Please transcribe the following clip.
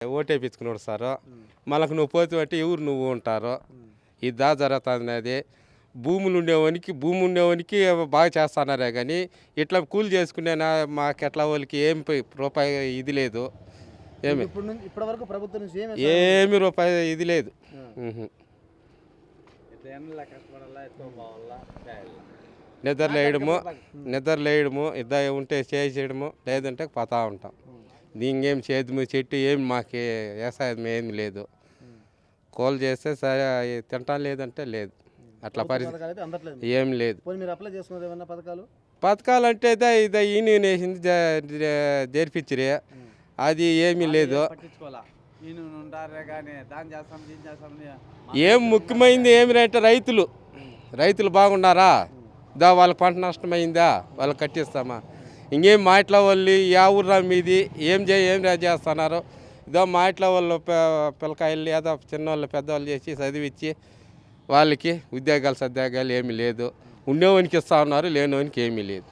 ఓటేపించుకున్నాడు sir మనకు నువ్వు పోతే అంటే ఎవరు నువ్వు ఉంటారు ఇదా జరుగుతుంది. అది భూమి ఉండేవానికి బాగా చేస్తున్నారే కానీ ఇట్లా కూలి చేసుకునే మాకు ఎట్లా వాళ్ళకి ఏం రూపాయి ఇది లేదు. ఏమి ఇప్పటి వరకు ప్రభుత్వం నుంచి ఏమి రూపాయి ఇది లేదు. నిద్రలేయడము ఇద్దరు ఉంటే చేసేయడము లేదంటే పోతా ఉంటాం. దీనికేం చేద్దాము చెట్టు ఏమి మాకు వ్యవసాయం ఏమి లేదు. కోల్ చేస్తే సరే తింటాం లేదంటే లేదు. అట్లా పరిస్థితి ఏం లేదు. పథకాలు అంటే ఇదే యూనియన్ వేసింది జరిపించరే అది ఏమీ లేదు. ఏం ముఖ్యమైనది ఏమిటంటే రైతులు బాగున్నారా వాళ్ళకి పంట నష్టమైందా వాళ్ళకి కట్టిస్తామా. ఇంకేం మా ఇంట్లో వాళ్ళు యా ఊర్రా మీది ఏం చేస్తున్నారు మా ఇంట్లో వాళ్ళు పిల్లకాయలు ఏదో చిన్నవాళ్ళు పెద్దవాళ్ళు చేసి చదివించి వాళ్ళకి ఉద్యోగాలు ఏమీ లేదు. ఉండేవానికి ఇస్తా ఉన్నారు లేనివానికి ఏమీ లేదు.